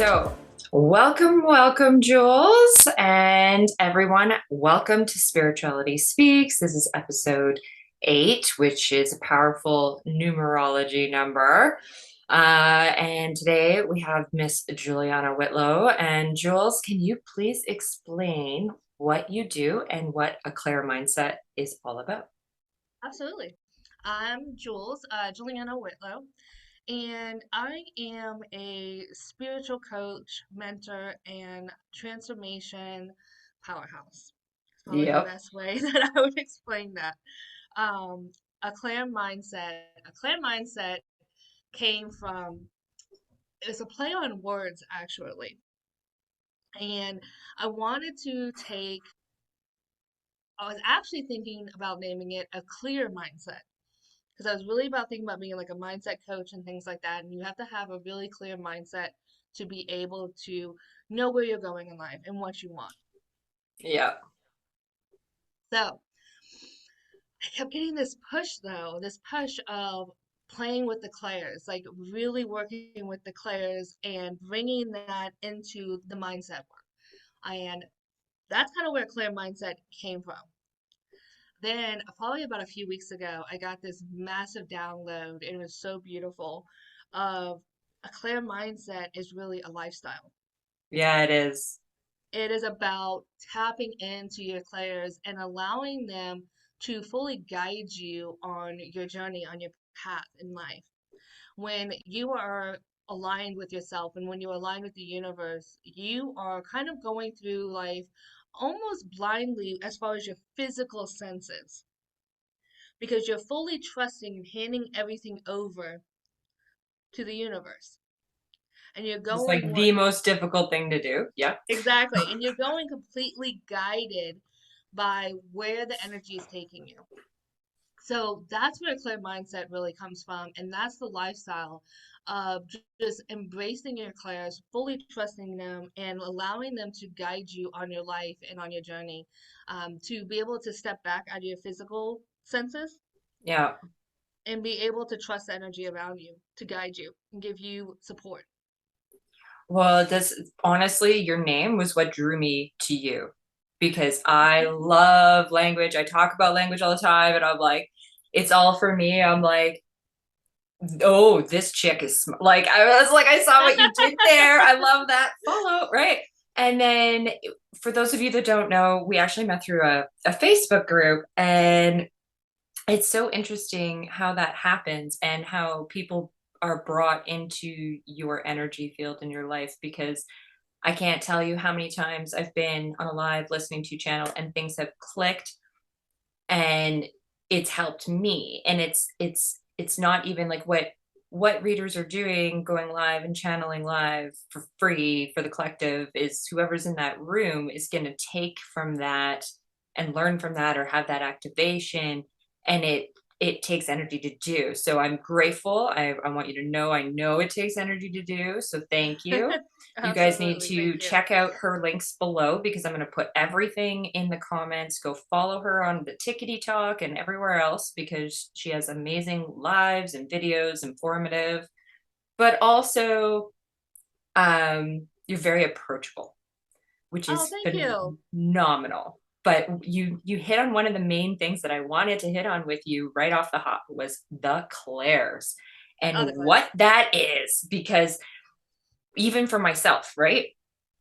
So, welcome, Jules, and everyone. Welcome to Spirituality Speaks. This is episode 8, which is a powerful numerology number. And today we have Miss Juliana Whitlow. And Jules, can you please explain what you do and what a Claire mindset is all about? Absolutely. I'm Jules, Juliana Whitlow, and I am a spiritual coach, mentor, and transformation powerhouse. It's probably the Yep. best way that I would explain that. Um, a clan mindset came from, it's a play on words actually. And I wanted to take, I was actually thinking about naming it a clear mindset because I was really about thinking about being like a mindset coach and things like that. And you have to have a really clear mindset to be able to know where you're going in life and what you want. Yep. So I kept getting this push though, this push of playing with the clairs, like really working with the clairs and bringing that into the mindset work. And that's kind of where clear mindset came from. Then, probably about a few weeks ago, I got this massive download, and it was so beautiful of a clear mindset is really a lifestyle. Yeah, it is. It is about tapping into your clairs and allowing them to fully guide you on your journey, on your path in life. When you are aligned with yourself and when you're aligned with the universe, you are kind of going through life almost blindly as far as your physical senses because you're fully trusting and handing everything over to the universe. And you're Just going like the what most difficult thing to do. Yep. exactly, and you're going completely guided by where the energy is taking you. So that's where a clear mindset really comes from, and that's the lifestyle of just embracing your clairs, fully trusting them, and allowing them to guide you on your life and on your journey. To be able to step back out of your physical senses Yeah. and be able to trust the energy around you to guide you and give you support. Well, this honestly, your name was what drew me to you because I love language. I talk about language all the time, and I'm like, it's all for me. I'm like, oh, this chick is like, I was like, I saw what you did there. I love that follow, right? And then for those of you that don't know, we actually met through a Facebook group, and it's so interesting how that happens and how people are brought into your energy field in your life because I can't tell you how many times I've been on a live listening to channel and things have clicked and it's helped me. And it's not even like what readers are doing going live and channeling live for free for the collective is whoever's in that room is going to take from that and learn from that or have that activation, and it takes energy to do. So I'm grateful. I want you to know I know it takes energy to do. So thank you. You guys need Absolutely. to Thank you. check out her links below because I'm going to put everything in the comments. Go follow her on the Tickety Talk and everywhere else because she has amazing lives and videos, informative, but also you're very approachable, which Oh, is thank you. phenomenal. But you hit on one of the main things that I wanted to hit on with you right off the hop was the clairs and Oh, the what clairs. that is because even for myself, right?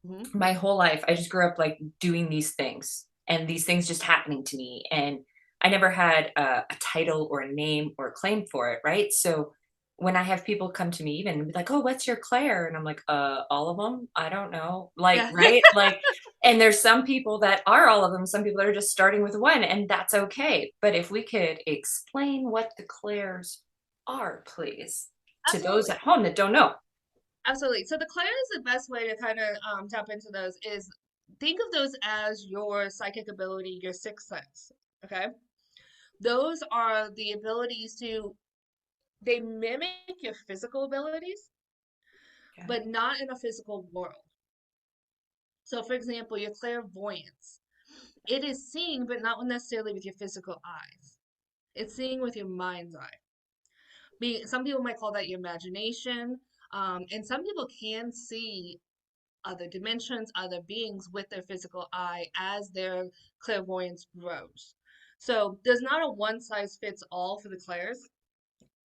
Hmm. My whole life, I just grew up like doing these things and these things just happening to me. And I never had a title or a name or a claim for it, right? So when I have people come to me even and be like, oh, what's your Claire? And I'm like, all of them? I don't know. Like, Yeah. right? Like, and there's some people that are all of them, some people that are just starting with one, and that's okay. But if we could explain what the Claires are, please, to those Absolutely. at home that don't know. Absolutely. So the clairs, the best way to kind of tap into those is think of those as your psychic ability, your sixth sense. Okay. Those are the abilities to, they mimic your physical abilities, Okay. but not in a physical world. So, for example, your clairvoyance, it is seeing, but not necessarily with your physical eyes. It's seeing with your mind's eye. Some people might call that your imagination, and some people can see other dimensions, other beings with their physical eye as their clairvoyance grows. So there's not a one size fits all for the clairs.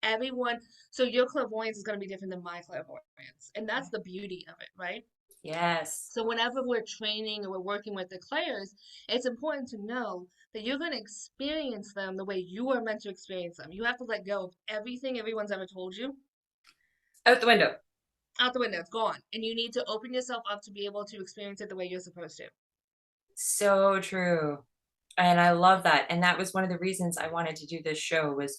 Everyone, so your clairvoyance is going to be different than my clairvoyance. And that's the beauty of it, right? Yes. So whenever we're training or we're working with the clairs, it's important to know that you're going to experience them the way you are meant to experience them. You have to let go of everything everyone's ever told you Out the window. out the window. It's gone. And you need to open yourself up to be able to experience it the way you're supposed to. So true. And I love that. And that was one of the reasons I wanted to do this show, was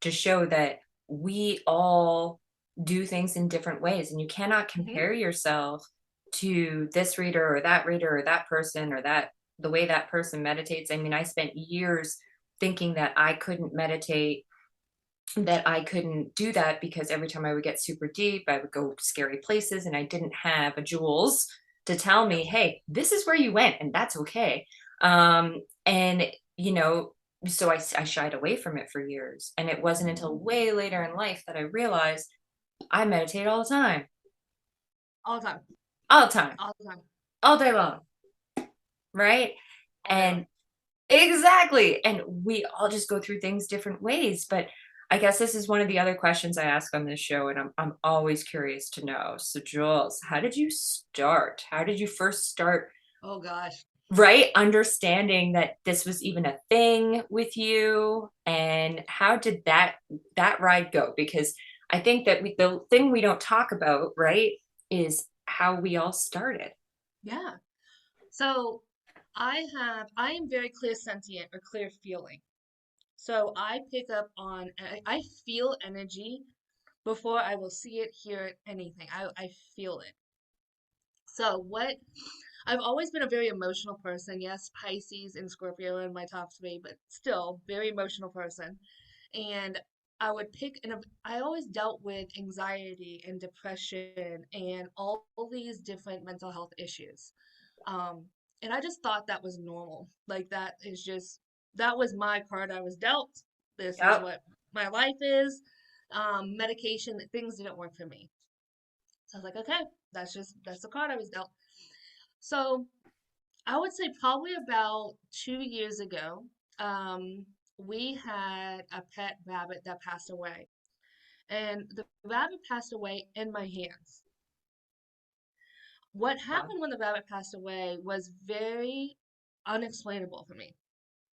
to show that we all do things in different ways, and you cannot Hmm. compare yourself to this reader or that person or that the way that person meditates. I mean, I spent years thinking that I couldn't meditate, that I couldn't do that because every time I would get super deep, I would go scary places, and I didn't have a Jules to tell me, Yep. hey, this is where you went, and that's okay. And, you know, so I shied away from it for years. And it wasn't until way later in life that I realized I meditate All the time. all the time, All the time. all day long, right? All day long. And exactly. And we all just go through things different ways. But I guess this is one of the other questions I ask on this show, and I'm always curious to know. So, Jules, how did you start? How did you first start, Oh gosh. right? Understanding that this was even a thing with you, and how did that ride go? Because I think that the thing we don't talk about, right, is how we all started. Yeah. So I am very clear sentient or clear feeling. So I pick up on, I feel energy before I will see it, hear it, anything. I feel it. So what, I've always been a very emotional person. Yes, Pisces and Scorpio are in my top three, but still very emotional person. And I would pick, and I always dealt with anxiety and depression and all these different mental health issues. Um, and I just thought that was normal. Like that is just, that was my card I was dealt. This is Yep. what my life is. Medication, things didn't work for me. So I was like, okay, that's the card I was dealt. So I would say probably about 2 years ago, we had a pet rabbit that passed away. And the rabbit passed away in my hands. What Wow. happened when the rabbit passed away was very unexplainable for me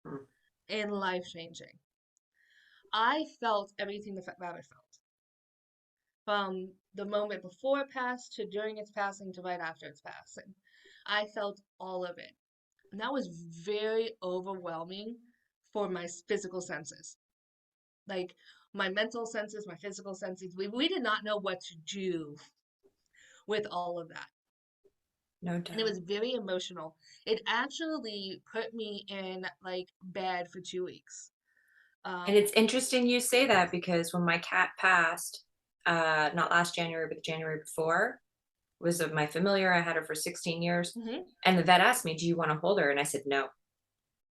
Mm. and life changing. I felt everything the rabbit felt from the moment before it passed to during its passing to right after its passing. I felt all of it. And that was very overwhelming for my physical senses. Like my mental senses, my physical senses, we did not know what to do with all of that. No And it doubt. was very emotional. It actually put me in like bed for 2 weeks. And it's Um, interesting you say that, because when my cat passed, not last January, but the January before, was of my familiar. I had her for 16 years. mhm, And the vet asked me, do you want to hold her? And I said, no.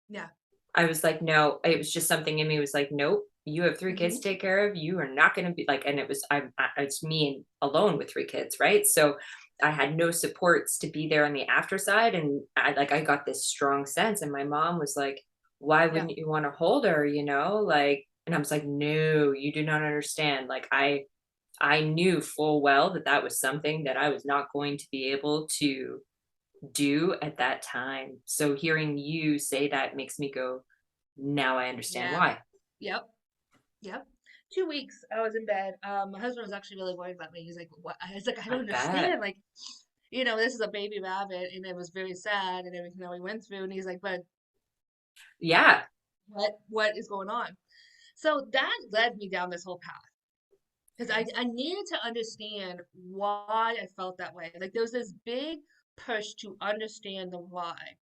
yeah, I was like, no. It was just something in me was like, nope. You have three kids hmm, to take care of. You are not going to be like, and it was, it's me alone with three kids, right? So I had no supports to be there on the after side. And I got this strong sense. And my mom was like, why yeah, wouldn't you want to hold her? Like, and I was like, no, you do not understand. Like, I knew full well that that was something that I was not going to be able to do at that time. So hearing you say that makes me go, now I understand yeah, why. yep, yep. 2 weeks I was in bed. My husband was actually really worried about me. He's like, "What?" I was like, "I don't I bet. understand. Like, this is a baby rabbit, and it was very sad and everything that we went through." And he's like, "But Yeah. what is going on?" So that led me down this whole path because Yes. I needed to understand why I felt that way. Like there was this big push to understand the why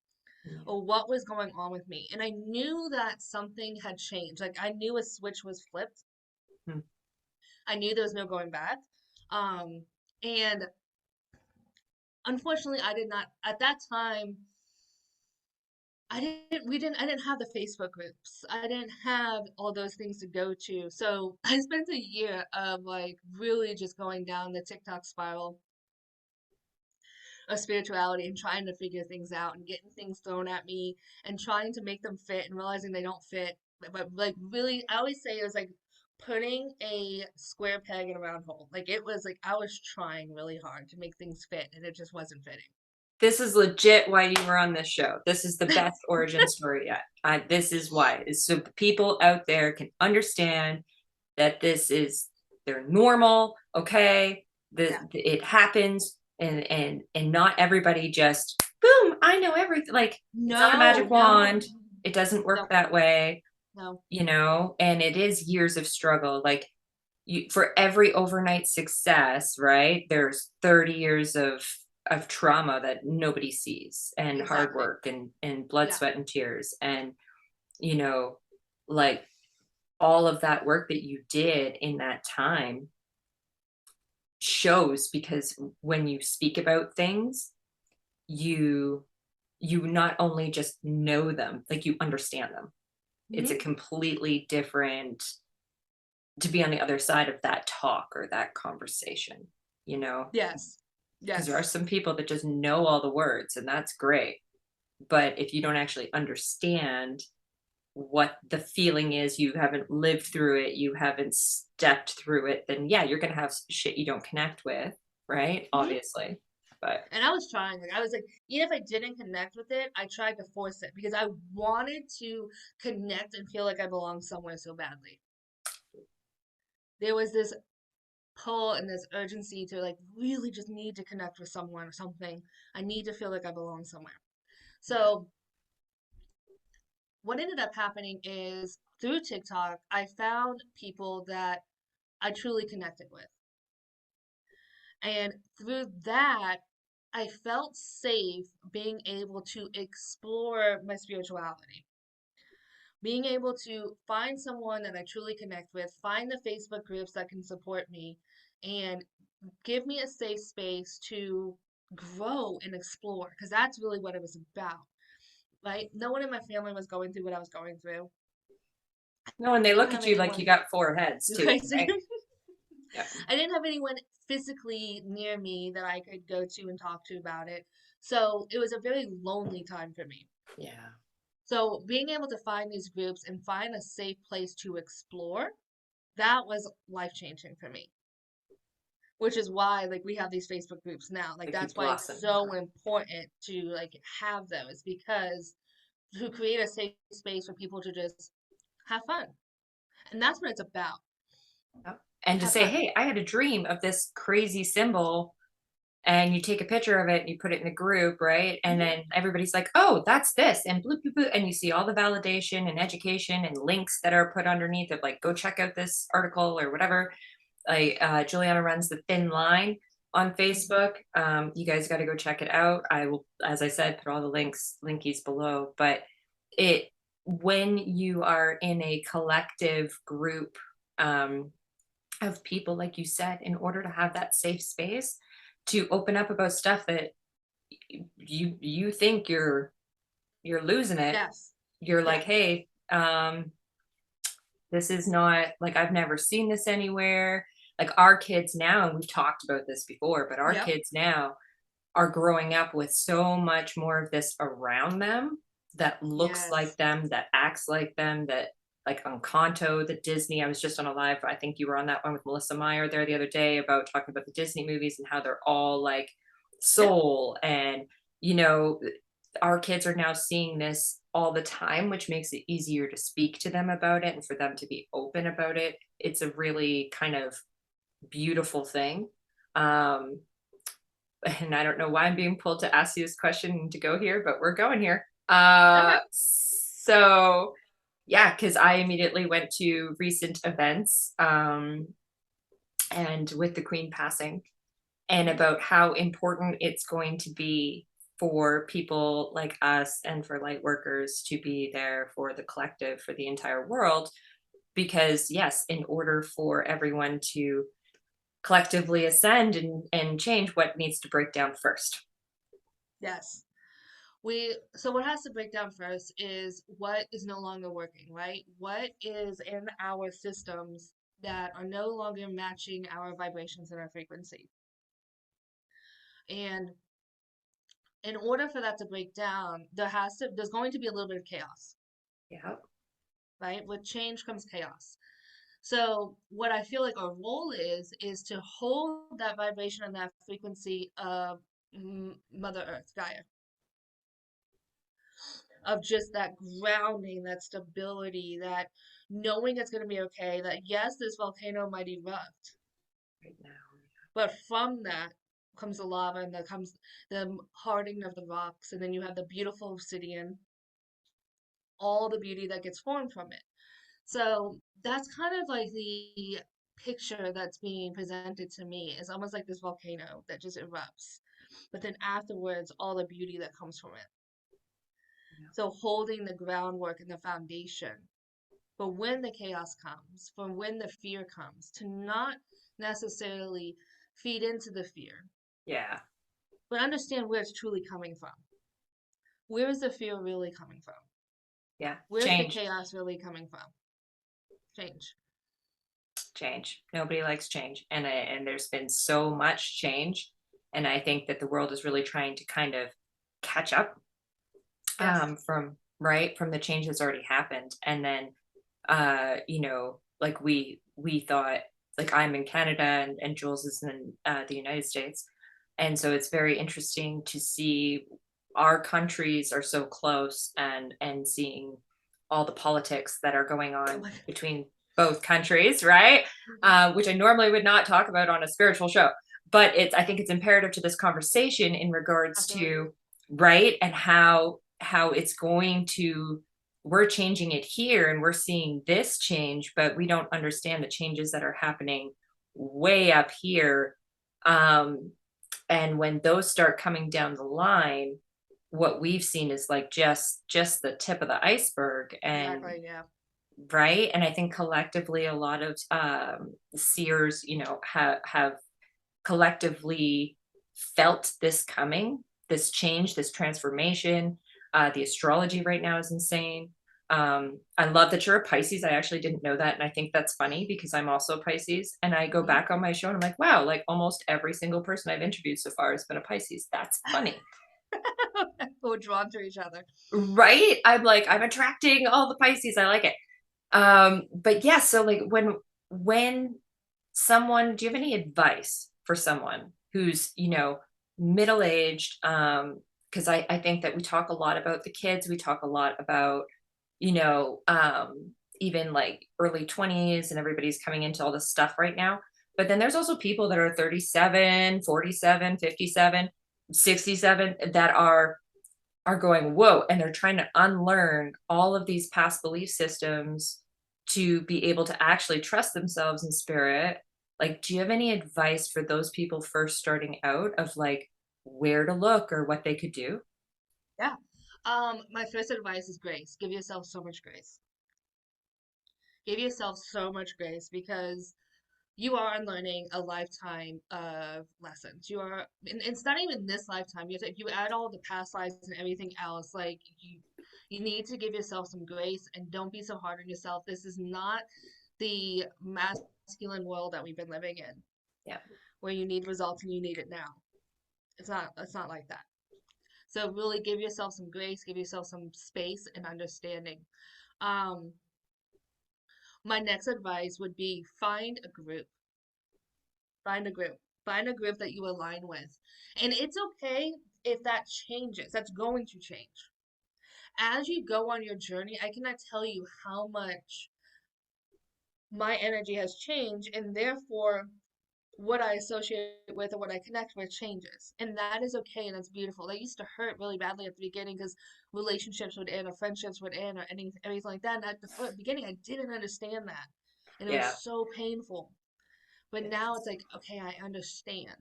Yeah. or what was going on with me. And I knew that something had changed. Like I knew a switch was flipped. Hmm. I knew there was no going back. Um, and unfortunately, I did not at that time. I didn't have the Facebook groups. I didn't have all those things to go to. So I spent a year of like really just going down the TikTok spiral, of spirituality and trying to figure things out and getting things thrown at me and trying to make them fit and realizing they don't fit. But like really, I always say it was like putting a square peg in a round hole. Like it was like I was trying really hard to make things fit and it just wasn't fitting. This is legit why you were on this show. This is the best origin story yet. This is why. Is so the people out there can understand that this is they're normal, okay? Yeah. It happens, and not everybody just boom. I know everything. Like it's not a No, magic no, wand. It doesn't work no, that way, no. And it is years of struggle. Like for every overnight success, right? There's 30 years of trauma that nobody sees, and hard Exactly. work, and blood, Yeah. sweat, and tears, and you know, like all of that work that you did in that time shows, because when you speak about things, you you not only just know them, like you understand them. It's a Hmm. completely different to be on the other side of that talk or that conversation, you know, Yes. because there are Yes. some people that just know all the words, and that's great. But if you don't actually understand what the feeling is, you haven't lived through it, you haven't stepped through it, then yeah, you're going to have shit you don't connect with, right? Hmm. Obviously. But And I was trying, like I was like, even if I didn't connect with it, I tried to force it because I wanted to connect and feel like I belonged somewhere so badly. There was this pull and this urgency to like really just need to connect with someone or something. I need to feel like I belong somewhere. So what ended up happening is through TikTok, I found people that I truly connected with. And through that, I felt safe being able to explore my spirituality, being able to find someone that I truly connect with, find the Facebook groups that can support me, and give me a safe space to grow and explore, because that's really what it was about, right? No one in my family was going through what I was going through. no, and I they didn't look have at you like you anyone, got four heads too, right? right? Yeah. I didn't have anyone physically near me that I could go to and talk to about it. So it was a very lonely time for me. Yeah. So being able to find these groups and find a safe place to explore, that was life changing for me. Which is why like we have these Facebook groups now. Like Like you that's why it's blossom. so important to like have those because to create a safe space for people to just have fun. And that's what it's about. Yep. And to Have say, fun. hey, I had a dream of this crazy symbol, and you take a picture of it and you put it in the group, right? And Hmm. then everybody's like, oh, that's this, and bloop, bloop, bloop. And you see all the validation and education and links that are put underneath of like, go check out this article or whatever. Like Juliana runs the Thin Line on Hmm. Facebook. You guys got to go check it out. I will, as I said, put all the linkies below. But it when you are in a collective group um, of people, like you said, in order to have that safe space to open up about stuff that you think you're losing it, Yes. you're like, Yeah. hey, this is not like I've never seen this anywhere. Like our kids now, and we've talked about this before, but our Yep. kids now are growing up with so much more of this around them that looks like Yes. them, that acts like them, that like Encanto, the Disney. I was just on a live, I think you were on that one with Melissa Meyer there the other day about talking about the Disney movies and how they're all like Yep. soul. And, you know, our kids are now seeing this all the time, which makes it easier to speak to them about it and for them to be open about it. It's a really kind of beautiful thing. Um, and I don't know why I'm being pulled to ask you this question and to go here, but we're going here. Okay. So yeah, because I immediately went to recent events and with the Queen passing, and Hmm. about how important it's going to be for people like us and for light workers to be there for the collective, for the entire world. Because yes, in order for everyone to collectively ascend and change, what needs to break down first? Yes. So what has to break down first is what is no longer working, right? What is in our systems that are no longer matching our vibrations and our frequency. And In order for that to break down, there's going to be a little bit of chaos, Yeah. right? With change comes chaos. So what I feel like our role is to hold that vibration and that frequency of Mother Earth, Gaia, of just that grounding, that stability, that knowing it's going to be okay, that yes, this volcano might erupt, Right now. but from that comes the lava and that comes the hardening of the rocks, and then you have the beautiful obsidian, all the beauty that gets formed from it. So that's kind of like the picture that's being presented to me. It's almost like this volcano that just erupts, but then afterwards, all the beauty that comes from it. Yeah. So holding the groundwork and the foundation for when the chaos comes, for when the fear comes, to not necessarily feed into the fear, Yeah. but understand where it's truly coming from. Where is the fear really coming from? Yeah. Where's the Change. chaos really coming from? Change. Change. Nobody likes change. And there's been so much change. And I think that the world is really trying to kind of catch up Yes. from right from the change that's already happened. And then like we thought, like I'm in Canada and Jules is in the United States. And so it's very interesting to see our countries are so close and seeing all the politics that are going Oh on my between both countries, right? God. Which I normally would not talk about on a spiritual show, but I think it's imperative to this conversation in regards Absolutely. to right and how it's going to we're changing it here and we're seeing this change, but we don't understand the changes that are happening way up here. Um, and when those start coming down the line, what we've seen is like just the tip of the iceberg. And Exactly. Yeah. right. And I think collectively a lot of seers, have collectively felt this coming, this change, this transformation. The astrology right now is insane. I love that you're a Pisces. I actually didn't know that. And I think that's funny because I'm also a Pisces. And I go Hmm. back on my show and I'm like, wow, like almost every single person I've interviewed so far has been a Pisces. That's funny. We're drawn to each other. Right? I'm like, I'm attracting all the Pisces. I like it. But yeah, so like when someone, do you have any advice for someone who's, middle-aged? Because I think that we talk a lot about the kids, we talk a lot about, you know, um, even like early 20s and everybody's coming into all this stuff right now. But then there's also people that are 37, 47, 57, 67 that are going, whoa, and they're trying to unlearn all of these past belief systems to be able to actually trust themselves in spirit. Like, do you have any advice for those people first starting out of like where to look or what they could do? Yeah. My first advice is grace. Give yourself so much grace. Give yourself so much grace because you are unlearning a lifetime of lessons. And it's not even this lifetime. If you add all the past lives and everything else, like you need to give yourself some grace and don't be so hard on yourself. This is not the masculine world that we've been living in, Yeah. where you need results and you need it now. It's not like that. So really give yourself some grace, give yourself some space and understanding. Um, my next advice would be find a group. Find a group. Find a group that you align with. And it's okay if that changes. That's going to change. As you go on your journey, I cannot tell you how much my energy has changed, and therefore what I associate with or what I connect with changes. And that is okay and that's beautiful. That used to hurt really badly at the beginning because relationships would end or friendships would end or anything like that. And at the beginning, I didn't understand that. And it was Yeah. so painful. But It now is. it's like, okay, I understand.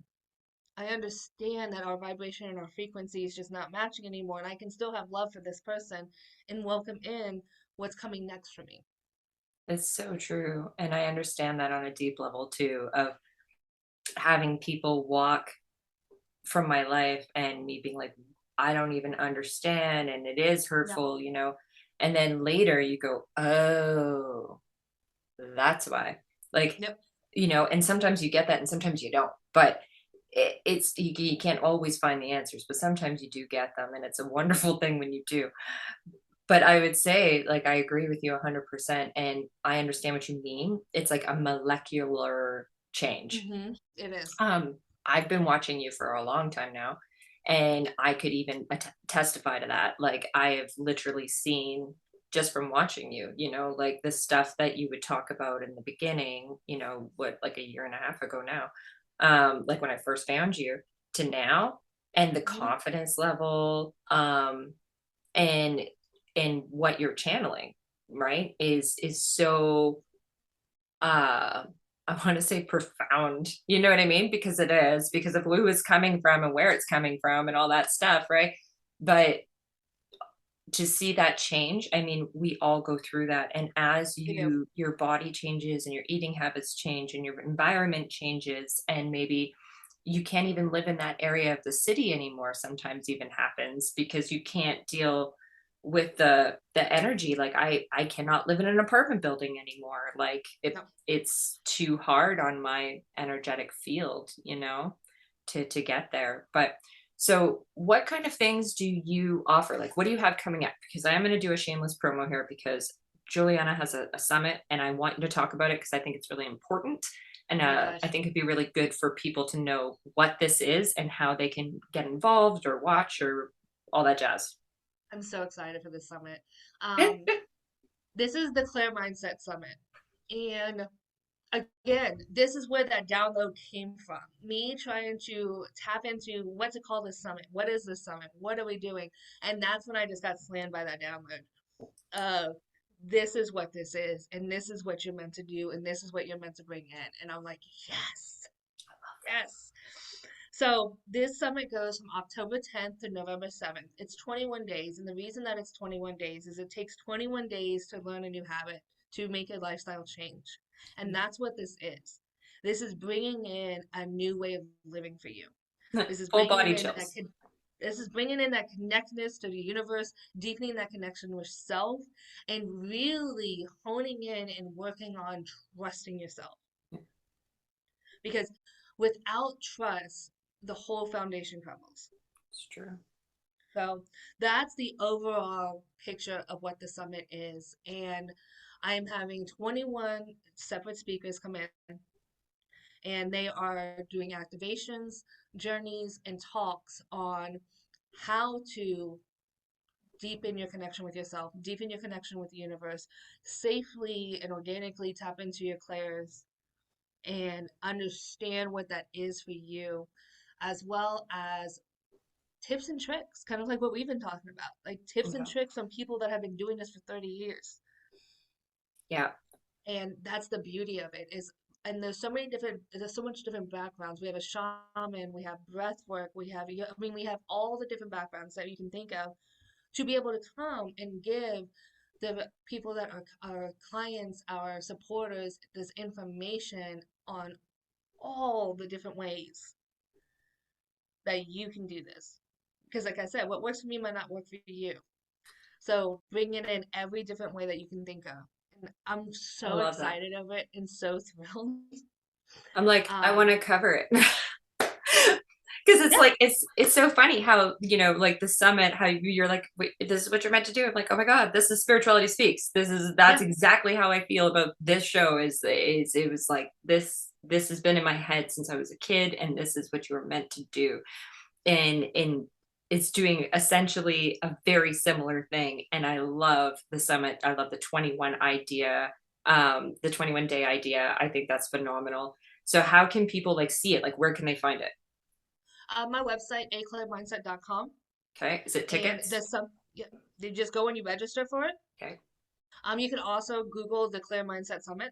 I understand that our vibration and our frequency is just not matching anymore. And I can still have love for this person and welcome in what's coming next for me. It's so true. And I understand that on a deep level too, of having people walk from my life and me being like, I don't even understand and it is Yeah. hurtful. And then later you go, oh, that's why. Like, Yep. and sometimes you get that and sometimes you don't. But it's you can't always find the answers, but sometimes you do get them, and it's a wonderful thing when you do. But I would say, like, I agree with you 100%, and I understand what you mean. It's like a molecular change. It is. Um, I've been watching you for a long time now, and I could even testify to that. Like, I have literally seen just from watching you, like the stuff that you would talk about in the beginning, what, like a year and a half ago now, like when I first found you to now, and the Hmm. confidence level, and what you're channeling, right, is so uh I want to say profound. You know what I mean? Because it is, because of who it's coming from and where it's coming from and all that stuff, right? But to see that change, I mean, we all go through that. And as We do. your body changes and your eating habits change and your environment changes, and maybe you can't even live in that area of the city anymore, sometimes even happens because you can't deal with the energy. Like I cannot live in an apartment building anymore. Like No. it's too hard on my energetic field, to get there. But so, what kind of things do you offer? Like, what do you have coming up? Because I am going to do a shameless promo here because Juliana has a summit and I want you to talk about it because I think it's really important. And Oh my I gosh. think it'd be really good for people to know what this is and how they can get involved or watch or all that jazz. I'm so excited for this summit. Um, this is the Clear Mindset Summit. And again, this is where that download came from. Me trying to tap into what's it called, this summit? What is this summit? What are we doing? And that's when I just got slammed by that download. This is what this is, and this is what you're meant to do, and this is what you're meant to bring in. And I'm like, yes, yes. So this summit goes from October 10th to November 7th. It's 21 days, and the reason that it's 21 days is it takes 21 days to learn a new habit, to make a lifestyle change. And that's what this is. This is bringing in a new way of living for you. This is Full bringing body in chills. this is bringing in that connectedness to the universe, deepening that connection with self, and really honing in and working on trusting yourself. Because without trust, the whole foundation crumbles. It's true. So that's the overall picture of what the summit is. And I'm having 21 separate speakers come in, and they are doing activations, journeys, and talks on how to deepen your connection with yourself, deepen your connection with the universe, safely and organically tap into your clairs and understand what that is for you, as well as tips and tricks, kind of like what we've been talking about, like tips and Okay. tricks from people that have been doing this for 30 years. Yeah. And that's the beauty of it is, and there's so much different backgrounds. We have a shaman, we have breath work, I mean, we have all the different backgrounds that you can think of to be able to come and give the people that are our clients, our supporters, this information on all the different ways that you can do this. Because, like I said, what works for me might not work for you. So, bringing in every different way that you can think of. And I'm I so love that. excited of it and so thrilled. I'm like, I want Um, to cover it. Because it's yeah, like it's so funny how like the summit, how you're like, wait, this is what you're meant to do. I'm like, oh my god, this is spirituality speaks. That's yeah. exactly how I feel about this show. Is it was like this has been in my head since I was a kid, and this is what you were meant to do. And it's doing essentially a very similar thing. And I love the summit. I love the 21 idea, the 21 day idea. I think that's phenomenal. So how can people like see it? Like where can they find it? My website, aclaremindset.com. Okay. Is it And tickets? there's some, yeah, you just go and you register for it. Okay. You can also Google the Clear Mindset Summit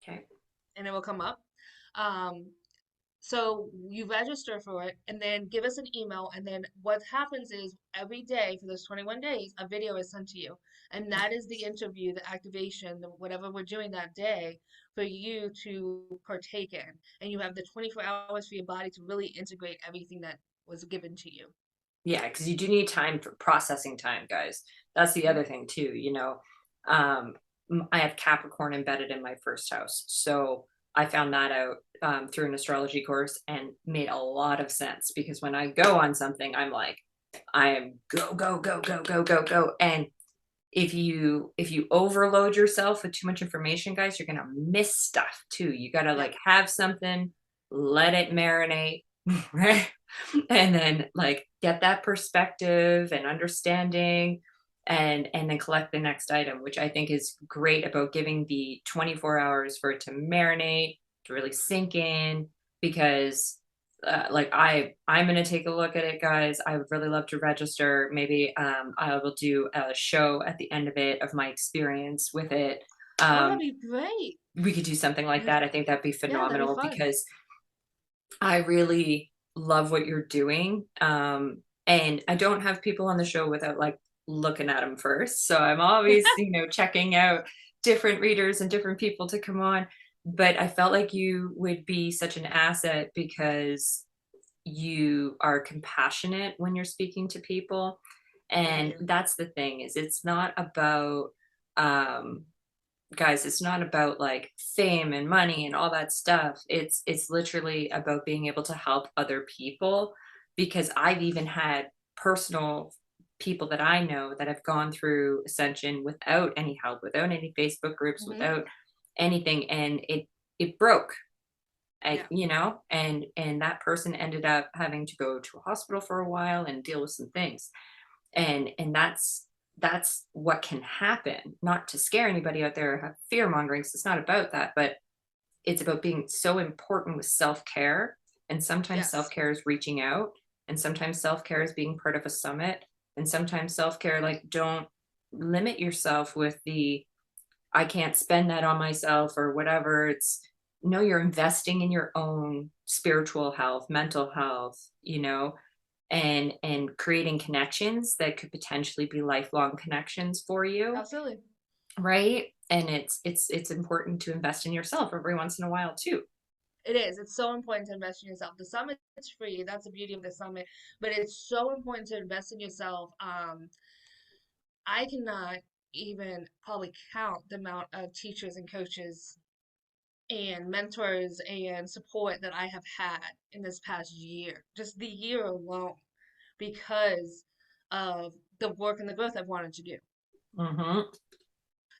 Okay. and it will come up. Um, So you register for it and then give us an email. And then what happens is every day for those 21 days, a video is sent to you. And that is the interview, the activation, whatever we're doing that day for you to partake in. And you have the 24 hours for your body to really integrate everything that was given to you. Yeah, because you do need time for processing time, guys. That's the Mhm. other thing too. I have Capricorn embedded in my first house. So I found that out through an astrology course and made a lot of sense because when I go on something, I'm like, I am go, go, go, go, go, go, go. And if you overload yourself with too much information, guys, you're gonna miss stuff too. You gotta Yeah, like have something, let it marinate, right? And then like get that perspective and understanding and then collect the next item, which I think is great about giving the 24 hours for it to marinate, to really sink in, because like I'm gonna take a look at it, guys. I would really love to register. Maybe I will do a show at the end of it of my experience with it. oh, that'd Um, be great. we could do something like You, that. I think that'd be yeah, that'd be phenomenal fun. because I really love what you're doing. And I don't have people on the show without like looking at them first. So I'm always, checking out different readers and different people to come on. But I felt like you would be such an asset because you are compassionate when you're speaking to people. Thank And you. that's the thing is it's not about um guys, it's not about like fame and money and all that stuff. It's literally about being able to help other people because I've even had personal people that I know that have gone through ascension without any help, without any Facebook groups, Hmm. without anything, and it broke. Yeah, And that person ended up having to go to a hospital for a while and deal with some things, and that's what can happen. Not to scare anybody out there or have fear mongering, it's not about that, but it's about being so important with self-care. And sometimes yes. self-care is reaching out, and sometimes self-care is being part of a summit, and sometimes self-care, like, don't limit yourself with the I can't spend that on myself or whatever. It's no, you're investing in your own spiritual health, mental health, and creating connections that could potentially be lifelong connections for you, Absolutely. right? And it's important to invest in yourself every once in a while too. It is. It's so important to invest in yourself. The summit is free. That's the beauty of the summit. But it's so important to invest in yourself. I cannot even probably count the amount of teachers and coaches and mentors and support that I have had in this past year, just the year alone, because of the work and the growth I've wanted to do. Hmm.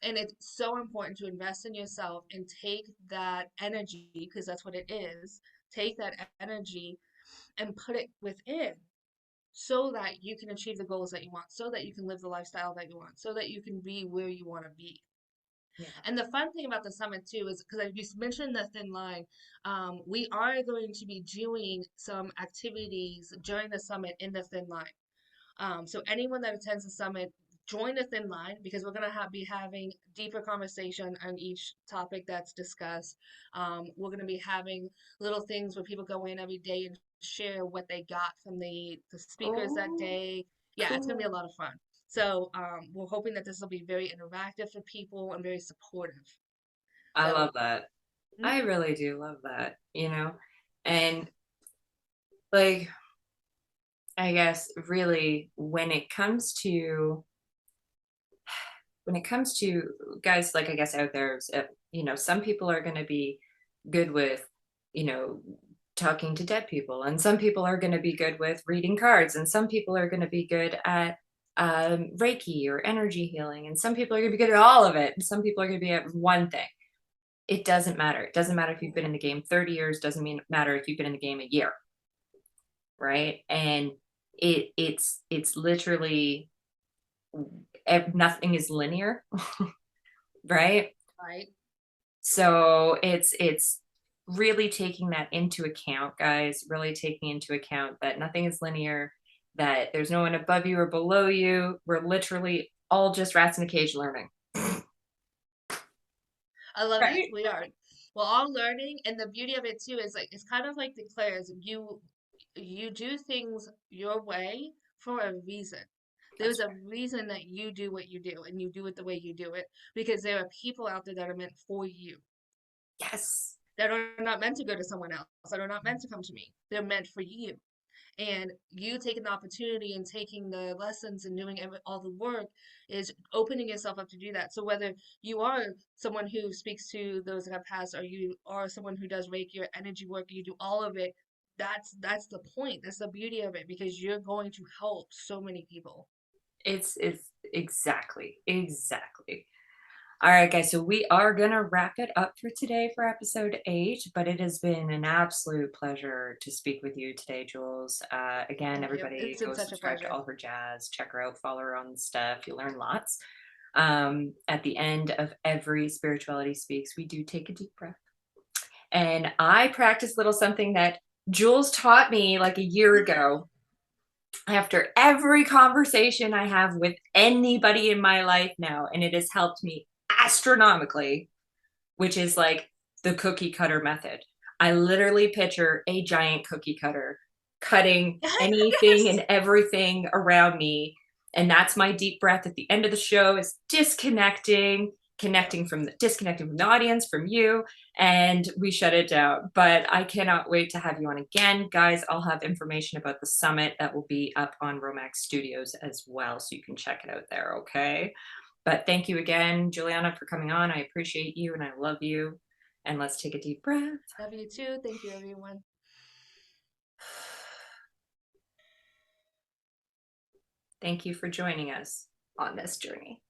And it's so important to invest in yourself and take that energy, because that's what it is, take that energy and put it within so that you can achieve the goals that you want, so that you can live the lifestyle that you want, so that you can be where you want to be. Yeah. And the fun thing about the summit too is because you mentioned the thin line, we are going to be doing some activities during the summit in the thin line. So anyone that attends the summit, join the thin line because we're going to be having deeper conversation on each topic that's discussed. We're going to be having little things where people go in every day and share what they got from the speakers that Oh, day. Yeah, it's going to be a cool. lot of fun. So we're hoping that this will be very interactive for people and very supportive. I love So, that. mm, I really do love that. And like, I guess really when it comes to guys, like, I guess out there, some people are going to be good with, you know, talking to dead people, and some people are going to be good with reading cards, and some people are going to be good at Reiki or energy healing, and some people are going to be good at all of it, and some people are going to be at one thing. It doesn't matter. It doesn't matter if you've been in the game 30 years, doesn't matter if you've been in the game a year, right? And it's literally nothing is linear, right? right. So it's really taking that into account, guys, really taking into account that nothing is linear, that there's no one above you or below you. We're literally all just rats in a cage learning. I love that. Right? We are. We're all learning, and the beauty of it too is like it's kind of like declares you do things your way for a reason. That's There's a reason that you do what you do, and you do it the way you do it because there are people out there that are meant for you, right. Yes. that are not meant to go to someone else, that are not meant to come to me. They're meant for you. And you taking the opportunity and taking the lessons and doing all the work is opening yourself up to do that. So whether you are someone who speaks to those that have passed, or you are someone who does Reiki or energy work, you do all of it, that's the point. That's the beauty of it, because you're going to help so many people. It's exactly. All right, guys. So we are gonna wrap it up for today for episode 8. But it has been an absolute pleasure to speak with you today, Jules. Again, Thank you. everybody It's been go such a subscribe to pleasure. all her jazz. Check her out. Follow her on stuff. You learn lots. At the end of every Spirituality Speaks, we do take a deep breath. And I practice a little something that Jules taught me like a year ago. After every conversation I have with anybody in my life now, and it has helped me astronomically, which is like the cookie cutter method. I literally picture a giant cookie cutter cutting anything Yes. and everything around me. And that's my deep breath at the end of the show, is disconnecting, Yep. disconnecting from the audience, from you, and we shut it down. But I cannot wait to have you on again. Guys, I'll have information about the summit that will be up on Romax Studios as well, so you can check it out there, okay? But thank you again, Juliana, for coming on. I appreciate you and I love you. And let's take a deep breath. Love you too. Thank you, everyone. Thank you for joining us on this journey.